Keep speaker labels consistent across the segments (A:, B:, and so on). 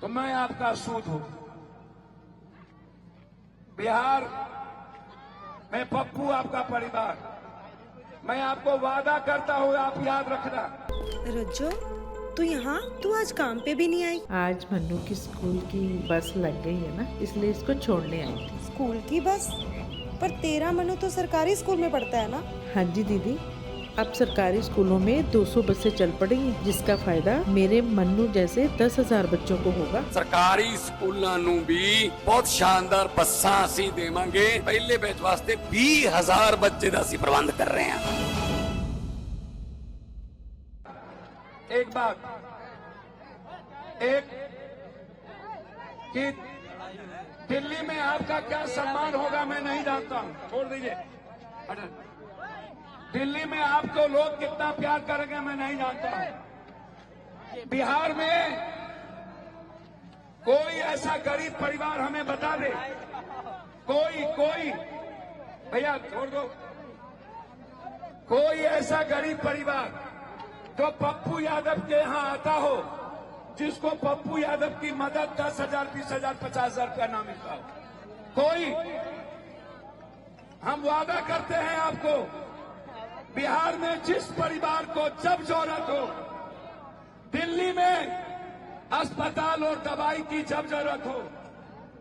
A: तो मैं आपका सूद हूं। बिहार में पप्पू आपका परिवार, मैं आपको वादा करता हूं, आप याद रखना।
B: रज्जो, तू यहाँ, तू आज काम पे भी नहीं आई?
C: आज मन्नू की स्कूल की बस लग गई है ना, इसलिए इसको छोड़ने आई थी।
B: स्कूल की बस? पर तेरा मनु तो सरकारी स्कूल में पढ़ता है ना?
C: हाँ जी दीदी, अब सरकारी स्कूलों में 200 बसें चल पड़ेंगी, जिसका फायदा मेरे मन्नू जैसे 10,000 बच्चों को होगा।
D: सरकारी स्कूलों नू भी बहुत शानदार बसां असी देवांगे। पहले बैच वास्ते 20,000 बच्चे दा असी प्रबंध कर रहे हैं।
A: एक बात, एक कि दिल्ली में आपका क्या सम्मान होगा मैं नहीं जानता हूं, छोड़ दीजिए। दिल्ली में आपको लोग कितना प्यार करेंगे मैं नहीं जानता हूं। बिहार में कोई ऐसा गरीब परिवार हमें बता दे, कोई भैया छोड़ दो, कोई ऐसा गरीब परिवार जो पप्पू यादव के यहां आता हो, जिसको पप्पू यादव की मदद 10,000, 20,000, 50,000 रुपया ना मिलता हो। कोई, हम वादा करते हैं आपको, बिहार में जिस परिवार को जब जरूरत हो, दिल्ली में अस्पताल और दवाई की जब जरूरत हो,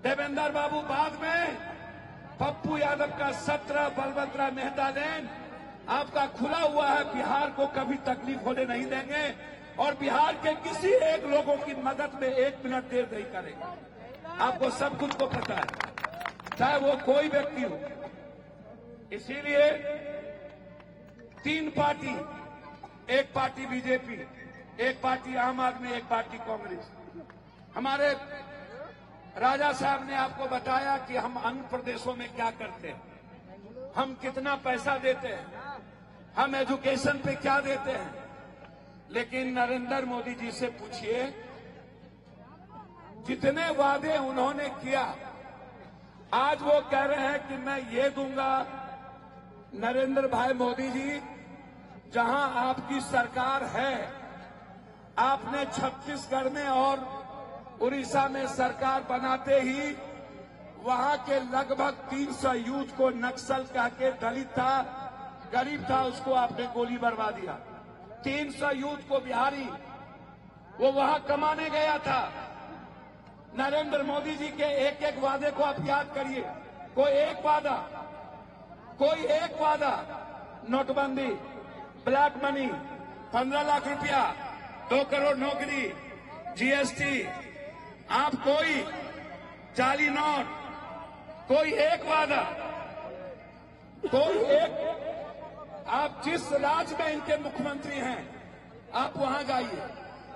A: देवेंद्र बाबू बाद में पप्पू यादव का 17 बलभद्रा मेहता लेन आपका खुला हुआ है। बिहार को कभी तकलीफ होने नहीं देंगे और बिहार के किसी एक लोगों की मदद में 1 मिनट देर नहीं करेंगे। आपको सब कुछ को पता है, चाहे वो कोई व्यक्ति हो। इसीलिए 3 पार्टी, एक पार्टी बीजेपी, एक पार्टी आम आदमी, एक पार्टी कांग्रेस। हमारे राजा साहब ने आपको बताया कि हम अन्य प्रदेशों में क्या करते हैं, हम कितना पैसा देते हैं, हम एजुकेशन पे क्या देते हैं। लेकिन नरेंद्र मोदी जी से पूछिए, जितने वादे उन्होंने किया, आज वो कह रहे हैं कि मैं ये दूंगा। नरेंद्र भाई मोदी जी, जहां आपकी सरकार है, आपने छत्तीसगढ़ में और उड़ीसा में सरकार बनाते ही वहां के लगभग 300 यूथ को नक्सल कह के, दलित था, गरीब था, उसको आपने गोली बरवा दिया। 300 यूथ को बिहारी वो वहां कमाने गया था। नरेंद्र मोदी जी के एक एक वादे को आप याद करिए। कोई एक वादा, नोटबंदी, ब्लैक मनी, 15 लाख रुपया, 2 करोड़ नौकरी, जीएसटी, आप कोई जाली नोट, कोई एक वादा, कोई एक। आप जिस राज्य में इनके मुख्यमंत्री हैं, आप वहां जाइए,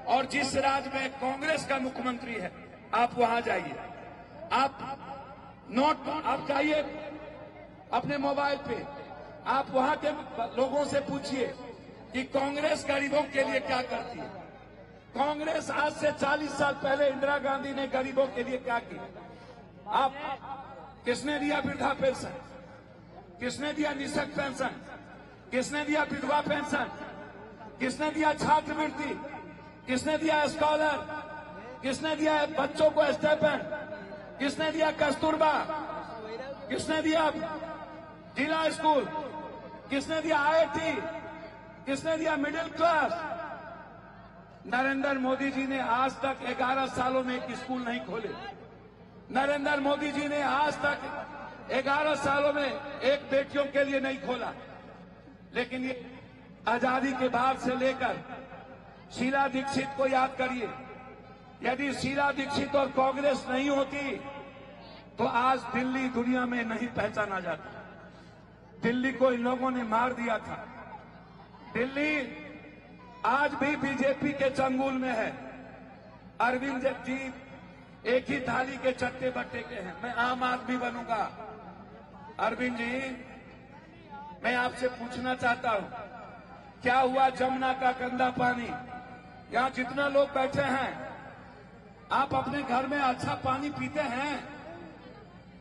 A: और जिस राज्य में कांग्रेस का मुख्यमंत्री है, आप वहां जाइए। आप जाइए अपने मोबाइल पे, आप वहां के लोगों से पूछिए कि कांग्रेस गरीबों के लिए क्या करती है। कांग्रेस आज से 40 साल पहले इंदिरा गांधी ने गरीबों के लिए क्या किया। आप किसने दिया वृद्धा पेंशन, किसने दिया निःशक्त पेंशन, किसने दिया विधवा पेंशन, किसने दिया छात्रवृत्ति, किसने दिया स्कॉलर, किसने दिया बच्चों को स्टाइपेंड, किसने दिया कस्तूरबा, किसने दिया जिला स्कूल, किसने दिया आईआईटी, किसने दिया मिडिल क्लास। नरेंद्र मोदी जी ने आज तक 11 सालों में एक स्कूल नहीं खोले। नरेंद्र मोदी जी ने आज तक 11 सालों में एक बेटियों के लिए नहीं खोला। लेकिन ये आजादी के बाद से लेकर शीला दीक्षित को याद करिए। यदि शीला दीक्षित और कांग्रेस नहीं होती तो आज दिल्ली दुनिया में नहीं पहचाना जाता। दिल्ली को इन लोगों ने मार दिया था। दिल्ली आज भी बीजेपी के चंगुल में है। अरविंद जी एक ही थाली के चट्टे बट्टे के हैं। मैं आम आदमी बनूंगा। अरविंद जी, मैं आपसे पूछना चाहता हूं, क्या हुआ जमुना का गंदा पानी? यहां जितना लोग बैठे हैं, आप अपने घर में अच्छा पानी पीते हैं?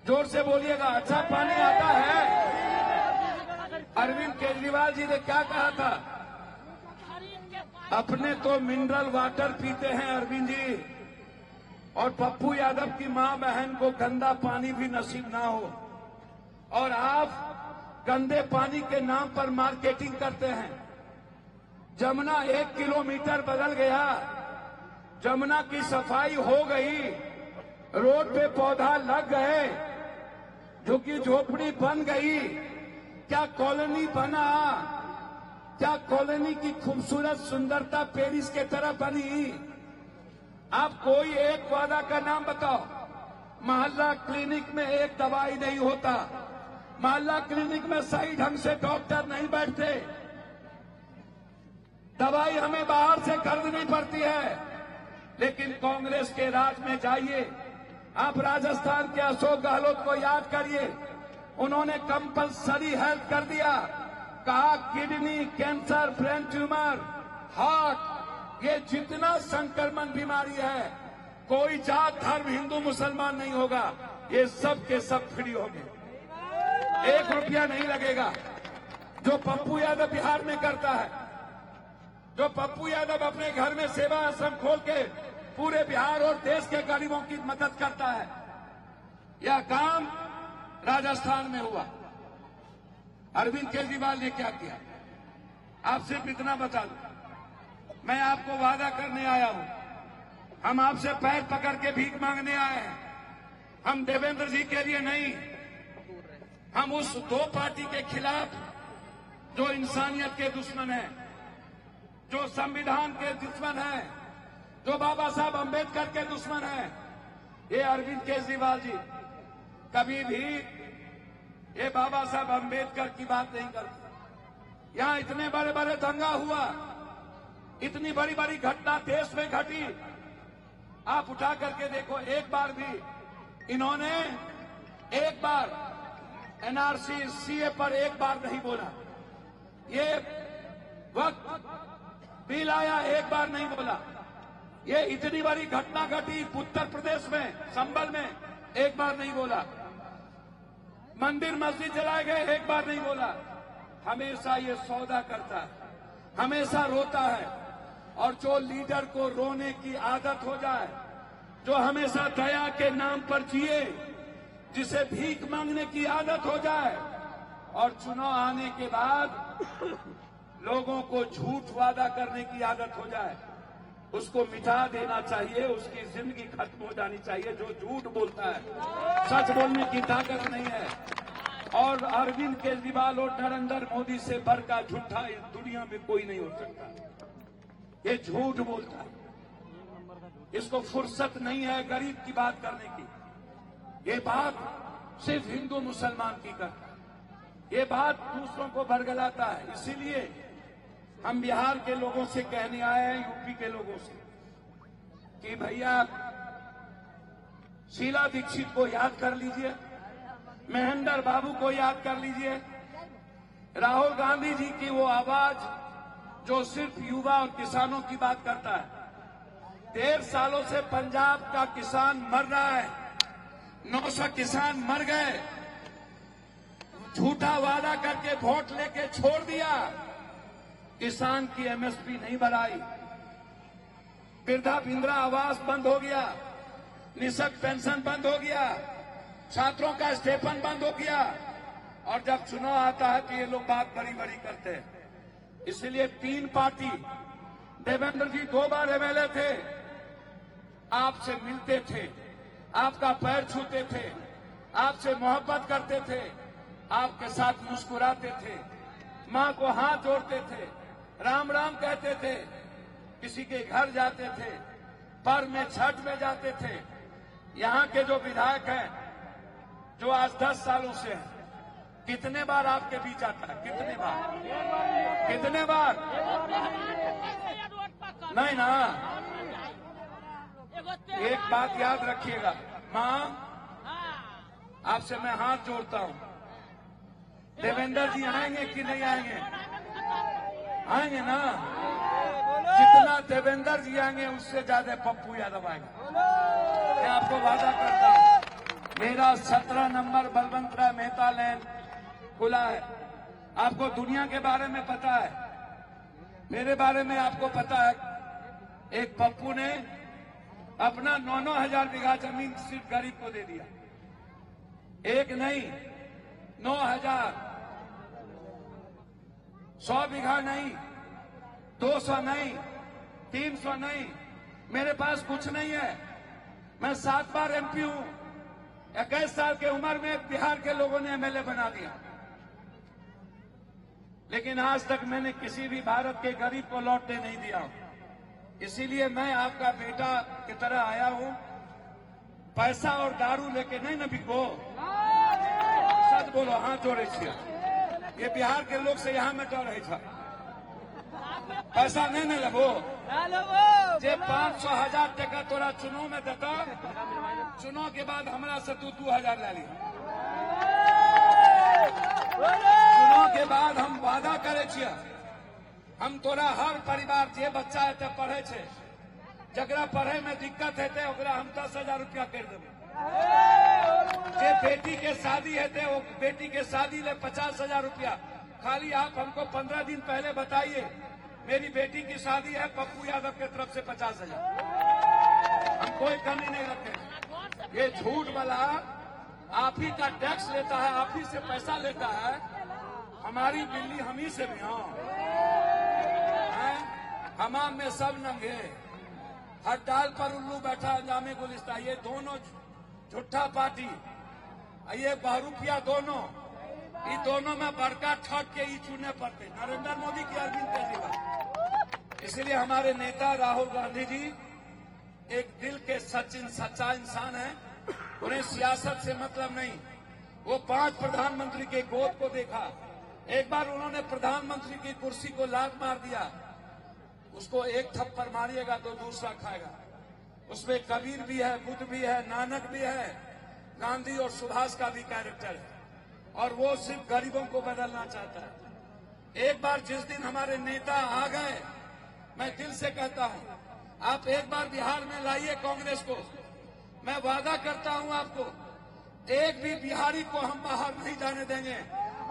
A: जोर से बोलिएगा, अच्छा पानी आता है? अरविंद केजरीवाल जी ने क्या कहा था? अपने तो मिनरल वाटर पीते हैं अरविंद जी, और पप्पू यादव की मां बहन को गंदा पानी भी नसीब ना हो, और आप गंदे पानी के नाम पर मार्केटिंग करते हैं। जमुना 1 किलोमीटर बदल गया, जमुना की सफाई हो गई, रोड पे पौधा लग गए, झुग्गी झोपड़ी बन गई, क्या कॉलोनी बना? क्या कॉलोनी की खूबसूरत सुंदरता पेरिस के तरह बनी? आप कोई एक वादा का नाम बताओ। मोहल्ला क्लिनिक में एक दवाई नहीं होता, मोहल्ला क्लिनिक में सही ढंग से डॉक्टर नहीं बैठते, दवाई हमें बाहर से खरीदनी पड़ती है। लेकिन कांग्रेस के राज में जाइए, आप राजस्थान के अशोक गहलोत को याद करिए, उन्होंने कंपलसरी हेल्थ कर दिया, कहा kidney cancer, brain tumour, heart, ये जितना संक्रमण बीमारी है, कोई जात धर्म हिंदू मुसलमान नहीं होगा, ये सब के सब फ्री होंगे, 1 रुपया नहीं लगेगा। जो पप्पू यादव बिहार में करता है, जो पप्पू यादव अपने घर में सेवा आश्रम खोल के पूरे बिहार और देश के गरीबों की मदद करता है, यह काम राजस्थान में हुआ। अरविंद केजरीवाल ने क्या किया? आप सिर्फ इतना बता दो, मैं आपको वादा करने आया हूं, हम आपसे पैर पकड़ के भीख मांगने आए हैं। हम देवेंद्र जी के लिए नहीं, हम उस 2 पार्टी के खिलाफ जो इंसानियत के दुश्मन है, जो संविधान के दुश्मन है, जो बाबा साहब अंबेडकर के दुश्मन है। ये अरविंद केजरीवाल जी कभी भी ये बाबा साहब अंबेडकर की बात नहीं करते। यहां इतने बड़े बड़े दंगा हुआ, इतनी बड़ी बड़ी घटना देश में घटी, आप उठा करके देखो, एक बार भी इन्होंने एक बार एनआरसी सीए पर एक बार नहीं बोला। ये वक्त बिल आया, एक बार नहीं बोला। ये इतनी बड़ी घटना घटी उत्तर प्रदेश में, संभल में, एक बार नहीं बोला। मंदिर मस्जिद जलाए गए, एक बार नहीं बोला। हमेशा ये सौदा करता है, हमेशा रोता है। और जो लीडर को रोने की आदत हो जाए, जो हमेशा दया के नाम पर जिए, जिसे भीख मांगने की आदत हो जाए, और चुनाव आने के बाद लोगों को झूठ वादा करने की आदत हो जाए, उसको मिटा देना चाहिए, उसकी जिंदगी खत्म हो जानी चाहिए। जो झूठ बोलता है, सच बोलने की ताकत नहीं है। और अरविंद केजरीवाल और नरेंद्र मोदी से बढ़कर झूठा इस दुनिया में कोई नहीं हो सकता। ये झूठ बोलता है, इसको फुर्सत नहीं है गरीब की बात करने की। ये बात सिर्फ हिंदू मुसलमान की करता है, ये बात दूसरों को बरगलाता है। इसीलिए हम बिहार के लोगों से कहने आए हैं, यूपी के लोगों से, कि भैया शीला दीक्षित को याद कर लीजिए, महेंद्र बाबू को याद कर लीजिए, राहुल गांधी जी की वो आवाज जो सिर्फ युवा और किसानों की बात करता है। 1.5 सालों से पंजाब का किसान मर रहा है, 900 किसान मर गए, झूठा वादा करके वोट लेके छोड़ दिया, किसान की एमएसपी नहीं बढ़ाई, वृद्धा इंदिरा आवास बंद हो गया, निःशक्त पेंशन बंद हो गया, छात्रों का स्टेपन बंद हो गया। और जब चुनाव आता है तो ये लोग बात बड़ी बड़ी करते हैं। इसलिए 3 पार्टी, देवेंद्र जी 2 बार एमएलए थे, आपसे मिलते थे, आपका पैर छूते थे, आपसे मोहब्बत करते थे, आपके साथ मुस्कुराते थे, मां को हाथ जोड़ते थे, राम राम कहते थे, किसी के घर जाते थे, पर्व में छठ में जाते थे। यहां के जो विधायक हैं, जो आज 10 सालों से हैं, कितने बार आपके बीच आता है? कितने बार? कितने बार? नहीं ना। एक बात याद रखिएगा, मां, आपसे मैं हाथ जोड़ता हूं, देवेंद्र जी आएंगे कि नहीं आएंगे? आएंगे ना। जितना देवेंद्र जी आएंगे उससे ज्यादा पप्पू यादव आएंगे, मैं आपको वादा करता हूं। मेरा 17 नंबर बलवंत राय मेहता लैन खुला है। आपको दुनिया के बारे में पता है, मेरे बारे में आपको पता है। एक पप्पू ने अपना 9-9 हजार बीघा जमीन सिर्फ गरीब को दे दिया। एक नहीं, 9,000, 100 बीघा नहीं, 200 नहीं, 300 नहीं। मेरे पास कुछ नहीं है। मैं 7 बार एमपी हूं। 21 साल की उम्र में बिहार के लोगों ने एमएलए बना दिया, लेकिन आज तक मैंने किसी भी भारत के गरीब को लौटने नहीं दिया। इसीलिए मैं आपका बेटा की तरह आया हूं। पैसा और दारू लेके नहीं न बिको। सच बोलो, हाथ जोड़े छिए। ये बिहार के लोग से यहाँ में डर रहे था। पैसा नहीं न लेबो। जे 500,000 टका तोरा चुनाव में देता, चुनाव के बाद हमरा से तू 2,000 ले ली। चुनाव के बाद हम वादा करे छिए, हम तोरा हर परिवार जे बच्चा है पढ़े छे, जकरा पढ़े में दिक्कत है ओकरा हम 10,000 रुपया कर देबे। जे बेटी के शादी है वो बेटी के शादी ले 50,000 रुपया। खाली आप हमको 15 दिन पहले बताइए, मेरी बेटी की शादी है, पप्पू यादव की तरफ से 50,000। हम कोई कमी नहीं रखते। ये झूठ वाला आप ही का टैक्स लेता है, आप ही से पैसा लेता है। हमारी बिल्ली हम ही से भी। हमाम में सब नंगे, हर डाल पर उल्लू बैठा अंजामे गुलिस्ता। ये दोनों झूठा पार्टी, ये बहुरूपिया दोनों, ये दोनों में बड़का ठग के ही चुने पड़ते, नरेंद्र मोदी की अरविंद केजरीवाल। इसलिए हमारे नेता राहुल गांधी जी एक दिल के सच्चा इंसान है। उन्हें सियासत से मतलब नहीं। वो 5 प्रधानमंत्री के गोद को देखा। एक बार उन्होंने प्रधानमंत्री की कुर्सी को लात मार दिया, उसको एक थप्पड़ मारिएगा तो दूसरा खाएगा। उसमें कबीर भी है, बुद्ध भी है, नानक भी है, गांधी और सुभाष का भी कैरेक्टर है। और वो सिर्फ गरीबों को बदलना चाहता है। एक बार जिस दिन हमारे नेता आ गए, मैं दिल से कहता हूं, आप एक बार बिहार में लाइए कांग्रेस को। मैं वादा करता हूं आपको, एक भी बिहारी को हम बाहर नहीं जाने देंगे।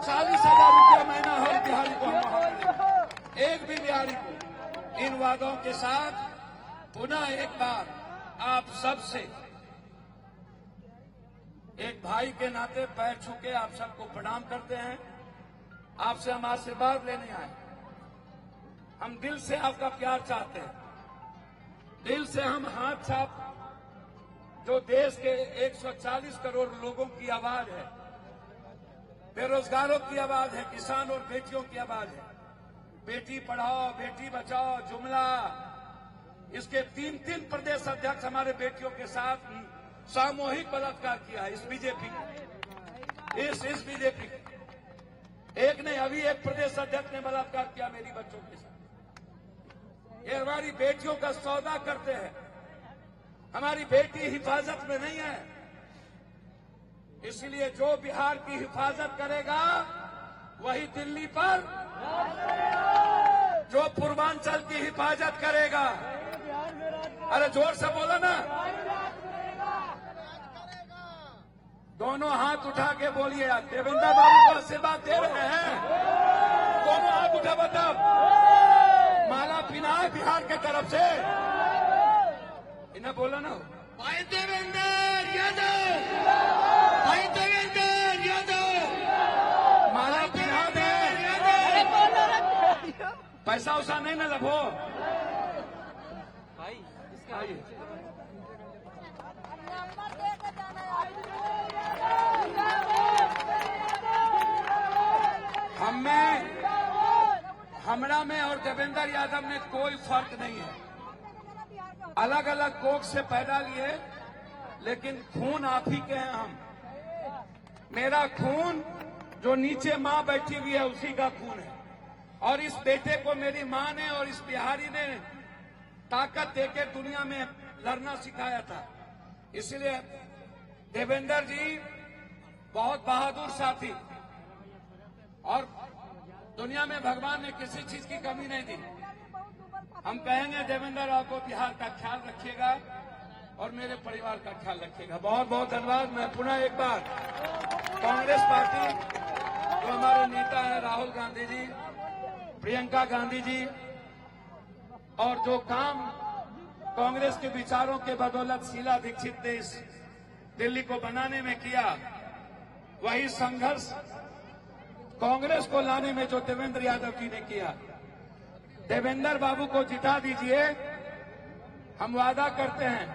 A: 40,000 रुपया महीना हर बिहारी को हम बाहर नहीं देंगे, एक भी बिहारी को। इन वादों के साथ पुनः एक बार आप सबसे एक भाई के नाते पैर छू के आप सबको प्रणाम करते हैं। आपसे हम आशीर्वाद लेने आए। हम दिल से आपका प्यार चाहते हैं। दिल से हम हाथ छाप, जो देश के 140 करोड़ लोगों की आवाज है, बेरोजगारों की आवाज है, किसान और बेटियों की आवाज है। बेटी पढ़ाओ, बेटी बचाओ जुमला, इसके 3 प्रदेश अध्यक्ष हमारे बेटियों के साथ सामूहिक बलात्कार किया है इस बीजेपी ने। इस बीजेपी एक ने, अभी एक प्रदेश अध्यक्ष ने बलात्कार किया मेरी बच्चों के साथ। ये हमारी बेटियों का सौदा करते हैं। हमारी बेटी हिफाजत में नहीं है। इसलिए जो बिहार की हिफाजत करेगा वही दिल्ली पर, जो पूर्वांचल की हिफाजत करेगा, अरे जोर से बोलो ना, दोनों हाथ उठा के बोलिए। देवेंद्र बाबू को आशीर्वाद दे रहे हैं, दोनों हाथ उठा बताओ। माला पीना है बिहार के तरफ से, इन्हें बोला ना, भाई देवेंद्र यादव, भाई देवेंद्र यादव, माला पीना दे। पैसा उसा नहीं ना लभो भाई, आइए। हमरा में और देवेंद्र यादव में कोई फर्क नहीं है। अलग अलग कोख से पैदा लिए, लेकिन खून आप ही के हैं हम। मेरा खून जो नीचे मां बैठी हुई है उसी का खून है। और इस बेटे को मेरी मां ने और इस बिहारी ने ताकत देकर दुनिया में लड़ना सिखाया था। इसलिए देवेंद्र जी बहुत बहादुर साथी, और दुनिया में भगवान ने किसी चीज की कमी नहीं दी। हम कहेंगे देवेंद्र आपको बिहार का ख्याल रखिएगा और मेरे परिवार का ख्याल रखिएगा। बहुत बहुत धन्यवाद। मैं पुनः एक बार कांग्रेस पार्टी, जो हमारे नेता है राहुल गांधी जी, प्रियंका गांधी जी, और जो काम कांग्रेस के विचारों के बदौलत शीला दीक्षित ने इस दिल्ली को बनाने में किया, वही संघर्ष कांग्रेस को लाने में जो देवेंद्र यादव जी ने किया। देवेंद्र बाबू को जिता दीजिए, हम वादा करते हैं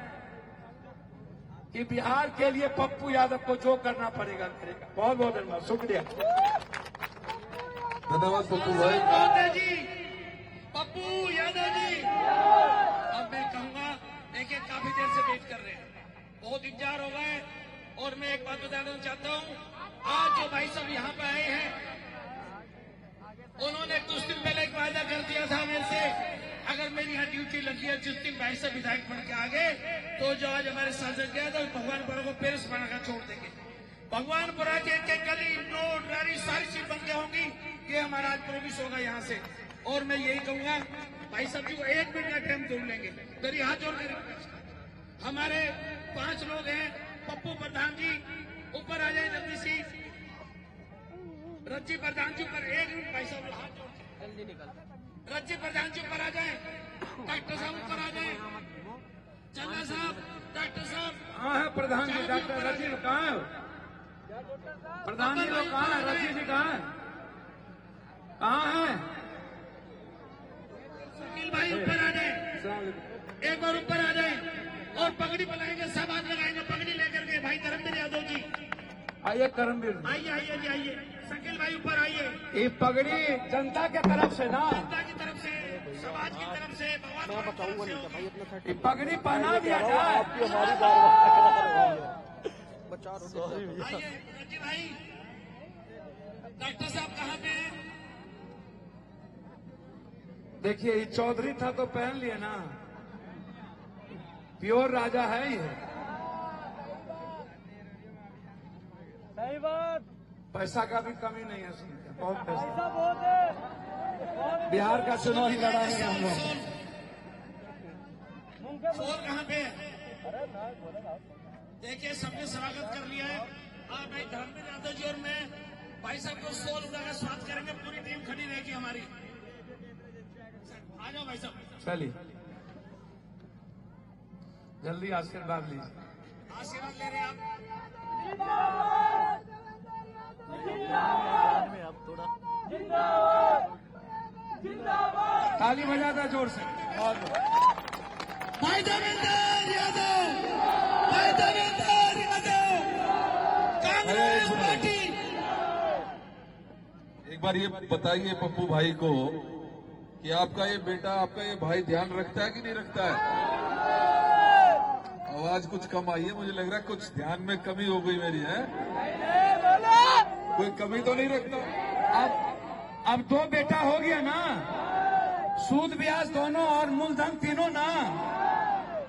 A: कि बिहार के लिए पप्पू यादव को जो करना पड़ेगा करेगा। बहुत बहुत धन्यवाद, शुक्रिया।
E: धन्यवाद पप्पू भाई।
F: जी, पप्पू यादव जी, अब मैं कहूंगा, देखिए काफी देर से वेट कर रहे हैं, बहुत इंतजार हो गए। और मैं एक बात बताना चाहता हूं, आज जो भाई साहब यहाँ पे आए हैं, उन्होंने कुछ दिन पहले एक वायदा कर दिया था मेरे से, अगर मेरी यहाँ ड्यूटी लगी है, जिस दिन भाई साहब विधायक बन के आ गए, तो जो आज हमारे सांसद गया था भगवानपुरा को पेरिस बनाकर छोड़ देंगे। भगवानपुरा के गली रोड नारी सारी चीज बन गया होंगी, ये हमारा आज प्रोमिस होगा यहाँ से। और मैं यही कहूंगा, भाई साहब जी को 1 मिनट का टाइम जोड़ लेंगे, मेरी हाथ जोड़ के हमारे 5 लोग हैं। पप्पू प्रधान जी ऊपर आ जाए जल्दी सी, रज्जी प्रधान जी ऊपर 1 मिनट, भाई साहब हाथ जोड़ जल्दी निकल, रज्जी प्रधान जी ऊपर आ जाए, डॉक्टर साहब ऊपर आ जाए, चन्ना साहब, डॉक्टर साहब।
A: कहाँ है प्रधान जी? डॉक्टर रजी कहाँ है? प्रधान जी लोग कहाँ है? रजी जी कहाँ है? कहाँ है?
F: शकील भाई ऊपर आ जाए, एक बार ऊपर आ जाए, और पगड़ी बनाएंगे, सब हाथ लगाएंगे पगड़ी लेकर के। भाई धर्मवीर यादव जी
A: आइए, करमवीर
F: आइए, आइए जी आइए, शकील भाई ऊपर आइए।
A: ये पगड़ी जनता के तरफ से ना,
F: जनता की तरफ से, समाज की तरफ से, भगवान की तरफ से
A: ये पगड़ी पहना दिया जाए।
F: आइए रज्जी भाई, डॉक्टर साहब कहाँ पे हैं?
A: देखिए, ये चौधरी था तो पहन लिए ना, प्योर राजा है ये।
G: सही बात,
A: पैसा का भी कमी नहीं है, सुनते बहुत पैसा। बिहार का चुनाव ही लड़ाएंगे हम लोग।
F: सोल कहाँ पे है? देखिए, सबने स्वागत कर लिया है। हाँ भाई धर्मवीर यादव जी और मैं भाई साहब को 100 रुपये का स्वागत करेंगे, पूरी टीम खड़ी रहेगी हमारी। आ जाओ भाई साहब,
A: चलिए जल्दी आशीर्वाद लीजिए।
F: आशीर्वाद ले रहे हैं आप।
A: ताली बजा दो जोर से।
F: भाई देवेंद्र यादव, भाई देवेंद्र यादव, कांग्रेस पार्टी।
E: एक बार ये बताइए पप्पू भाई को कि आपका ये बेटा, आपका ये भाई ध्यान रखता है कि नहीं रखता है? आवाज कुछ कम आई है, मुझे लग रहा है कुछ ध्यान में कमी हो गई मेरी, है? कोई कमी तो नहीं रखता?
A: अब 2 बेटा हो गया ना, सूद ब्याज दोनों और मूलधन तीनों ना।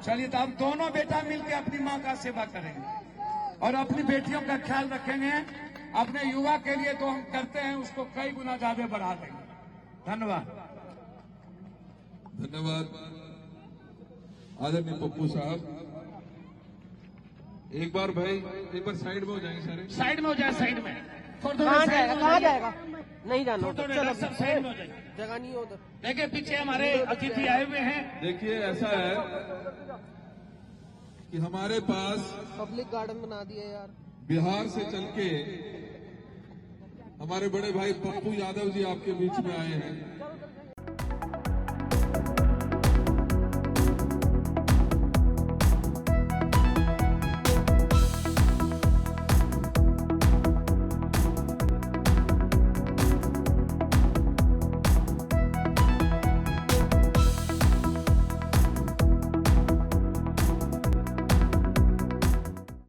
A: चलिए, तो अब दोनों बेटा मिलकर अपनी माँ का सेवा करेंगे और अपनी बेटियों का ख्याल रखेंगे। अपने युवा के लिए तो हम करते हैं, उसको कई गुना ज्यादा बढ़ा देंगे। धन्यवाद।
E: धन्यवाद आदरणीय पप्पू साहब। एक बार भाई, एक बार साइड में हो जाएंगे सारे,
F: साइड में हो जाए, साइड में।
G: कहाँ जाएगा, कहाँ जाएगा? नहीं जाना,
F: चलो सब साइड में हो जाए,
G: जगह नहीं हो उधर।
F: देखिए पीछे हमारे अतिथि आए हुए हैं।
E: देखिए ऐसा है कि हमारे पास
G: पब्लिक गार्डन बना दिया यार।
E: बिहार से चल के हमारे बड़े भाई पप्पू यादव जी आपके बीच में आए हैं।